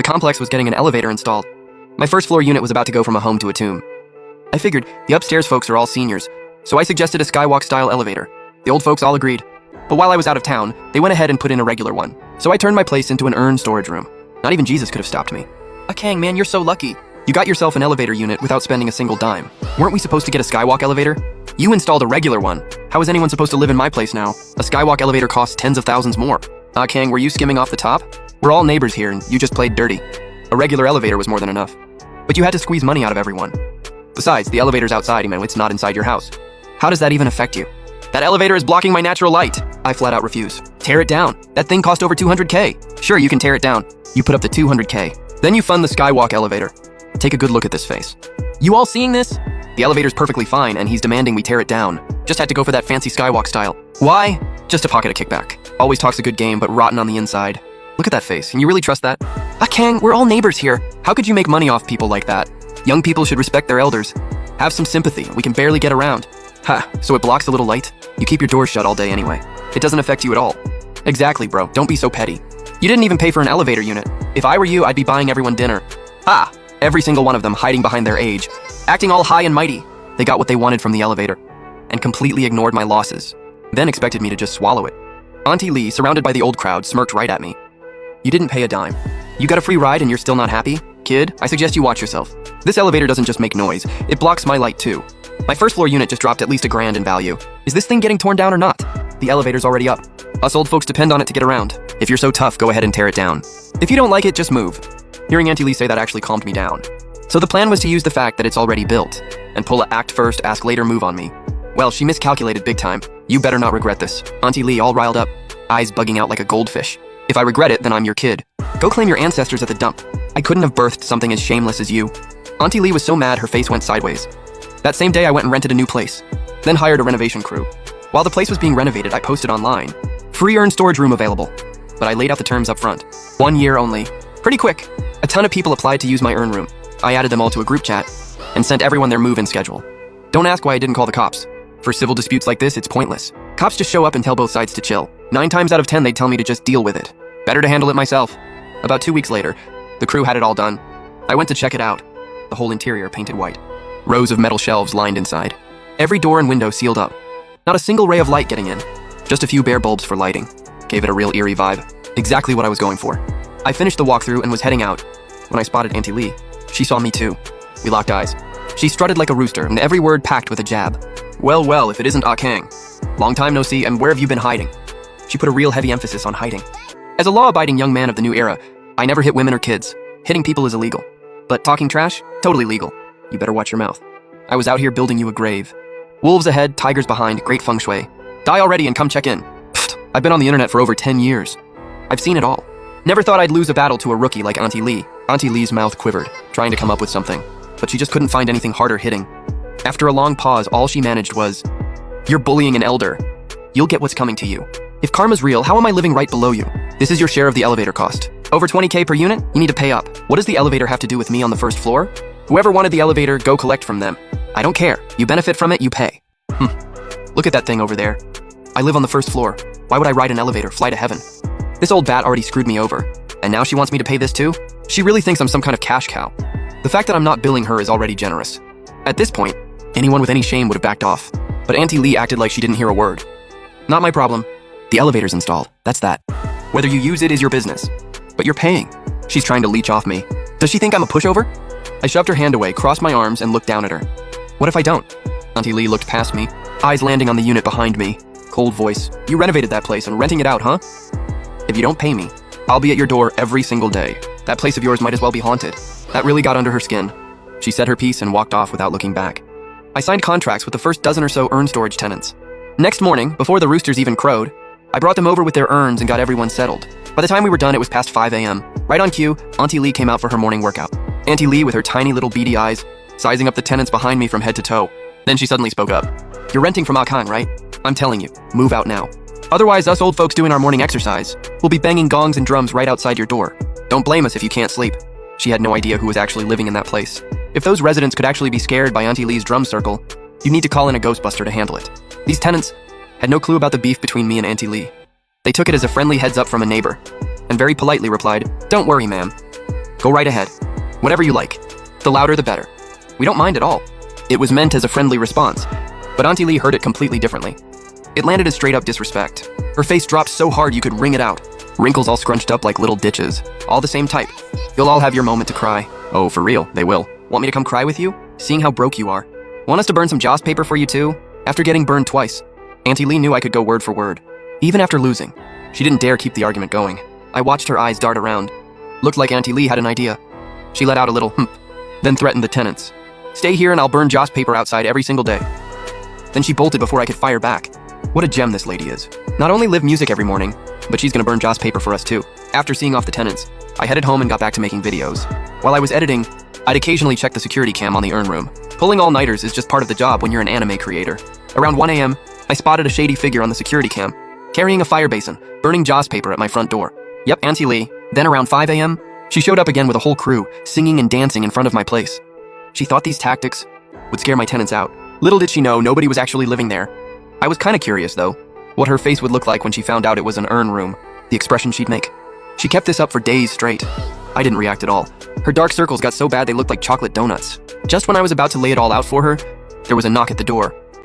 complex was getting an elevator installed. My first floor unit was about to go from a home to a tomb. I figured the upstairs folks are all seniors, so I suggested a skywalk-style elevator. The old folks all agreed. But while I was out of town, they went ahead and put in a regular one. So I turned my place into an urn storage room. Not even Jesus could have stopped me. Kang, man, you're so lucky. You got yourself an elevator unit without spending a single dime. Weren't we supposed to get a skywalk elevator? You installed a regular one. How is anyone supposed to live in my place now? A skywalk elevator costs tens of thousands more. Kang, were you skimming off the top? We're all neighbors here and you just played dirty. A regular elevator was more than enough. But you had to squeeze money out of everyone. Besides, the elevator's outside, it's not inside your house. How does that even affect you? That elevator is blocking my natural light. I flat out refuse. Tear it down. That thing cost over 200K. Sure, you can tear it down. You put up the 200K. Then you fund the skywalk elevator. Take a good look at this face. You all seeing this? The elevator's perfectly fine and he's demanding we tear it down. Just had to go for that fancy skywalk style. Why? Just to pocket a kickback. Always talks a good game but rotten on the inside. Look at that face. Can you really trust that? Kang, we're all neighbors here. How could you make money off people like that? Young people should respect their elders. Have some sympathy. We can barely get around. So it blocks a little light? You keep your doors shut all day anyway. It doesn't affect you at all. Exactly, bro. Don't be so petty. You didn't even pay for an elevator unit. If I were you, I'd be buying everyone dinner. Every single one of them hiding behind their age, acting all high and mighty. They got what they wanted from the elevator and completely ignored my losses, then expected me to just swallow it. Auntie Li, surrounded by the old crowd, smirked right at me. You didn't pay a dime. You got a free ride and you're still not happy? Kid, I suggest you watch yourself. This elevator doesn't just make noise, it blocks my light too. My first floor unit just dropped at least $1,000 in value. Is this thing getting torn down or not? The elevator's already up. Us old folks depend on it to get around. If you're so tough, go ahead and tear it down. If you don't like it, just move. Hearing Auntie Li say that actually calmed me down. So the plan was to use the fact that it's already built and pull a act first, ask later move on me. Well, she miscalculated big time. You better not regret this. Auntie Li all riled up, eyes bugging out like a goldfish. If I regret it, then I'm your kid. Go claim your ancestors at the dump. I couldn't have birthed something as shameless as you. Auntie Li was so mad her face went sideways. That same day I went and rented a new place, then hired a renovation crew. While the place was being renovated, I posted online, free urn storage room available. But I laid out the terms up front. 1 year only. Pretty quick. A ton of people applied to use my urn room. I added them all to a group chat and sent everyone their move-in schedule. Don't ask why I didn't call the cops. For civil disputes like this, it's pointless. Cops just show up and tell both sides to chill. 9 times out of 10, they'd tell me to just deal with it. Better to handle it myself. About 2 weeks later, the crew had it all done. I went to check it out. The whole interior painted white. Rows of metal shelves lined inside. Every door and window sealed up. Not a single ray of light getting in. Just a few bare bulbs for lighting. Gave it a real eerie vibe. Exactly what I was going for. I finished the walkthrough and was heading out when I spotted Auntie Li. She saw me too. We locked eyes. She strutted like a rooster and every word packed with a jab. Well, if it isn't Kang. Long time no see, and where have you been hiding? She put a real heavy emphasis on hiding. As a law-abiding young man of the new era, I never hit women or kids. Hitting people is illegal. But talking trash? Totally legal. You better watch your mouth. I was out here building you a grave. Wolves ahead, tigers behind, great feng shui. Die already and come check in. Pfft, I've been on the internet for over 10 years. I've seen it all. Never thought I'd lose a battle to a rookie like Auntie Li. Auntie Li's mouth quivered, trying to come up with something, but she just couldn't find anything harder hitting. After a long pause, all she managed was, "You're bullying an elder. You'll get what's coming to you. If karma's real, how am I living right below you? This is your share of the elevator cost. Over 20K per unit? You need to pay up. What does the elevator have to do with me on the first floor? Whoever wanted the elevator, go collect from them. I don't care. You benefit from it, you pay." Look at that thing over there. I live on the first floor. Why would I ride an elevator, fly to heaven? This old bat already screwed me over, and now she wants me to pay this too? She really thinks I'm some kind of cash cow. The fact that I'm not billing her is already generous. At this point, anyone with any shame would have backed off, but Auntie Li acted like she didn't hear a word. Not my problem. The elevator's installed, that's that. Whether you use it is your business, but you're paying. She's trying to leech off me. Does she think I'm a pushover? I shoved her hand away, crossed my arms, and looked down at her. What if I don't? Auntie Li looked past me, eyes landing on the unit behind me. Cold voice. You renovated that place and renting it out, huh? If you don't pay me, I'll be at your door every single day. That place of yours might as well be haunted. That really got under her skin. She said her piece and walked off without looking back. I signed contracts with the first dozen or so urn storage tenants. Next morning, before the roosters even crowed, I brought them over with their urns and got everyone settled. By the time we were done, it was past 5 a.m. Right on cue, Auntie Li came out for her morning workout. Auntie Li with her tiny little beady eyes, sizing up the tenants behind me from head to toe. Then she suddenly spoke up. "You're renting from Kang, right? I'm telling you, move out now. Otherwise, us old folks doing our morning exercise will be banging gongs and drums right outside your door. Don't blame us if you can't sleep." She had no idea who was actually living in that place. If those residents could actually be scared by Auntie Li's drum circle, you'd need to call in a Ghostbuster to handle it. These tenants had no clue about the beef between me and Auntie Li. They took it as a friendly heads up from a neighbor, and very politely replied, "Don't worry, ma'am. Go right ahead. Whatever you like. The louder the better. We don't mind at all. It was meant as a friendly response, but Auntie Li heard it completely differently. It landed as straight up disrespect. Her face dropped so hard you could wring it out. Wrinkles all scrunched up like little ditches. All the same type. You'll all have your moment to cry. Oh, for real, they will. Want me to come cry with you? Seeing how broke you are. Want us to burn some Joss paper for you too? After getting burned twice. Auntie Li knew I could go word for word. Even after losing. She didn't dare keep the argument going. I watched her eyes dart around. Looked like Auntie Li had an idea. She let out a little humph, then threatened the tenants. Stay here and I'll burn Joss paper outside every single day. Then she bolted before I could fire back. What a gem this lady is. Not only live music every morning, but she's gonna burn Joss paper for us too. After seeing off the tenants, I headed home and got back to making videos. While I was editing, I'd occasionally check the security cam on the urn room. Pulling all-nighters is just part of the job when you're an anime creator. Around 1 a.m., I spotted a shady figure on the security cam, carrying a fire basin, burning Joss paper at my front door. Yep, Auntie Li. Then around 5 a.m., she showed up again with a whole crew, singing and dancing in front of my place. She thought these tactics would scare my tenants out. Little did she know, nobody was actually living there. I was kinda curious, though, what her face would look like when she found out it was an urn room, the expression she'd make. She kept this up for days straight. I didn't react at all. Her dark circles got so bad they looked like chocolate donuts. Just when I was about to lay it all out for her, there was a knock at the door.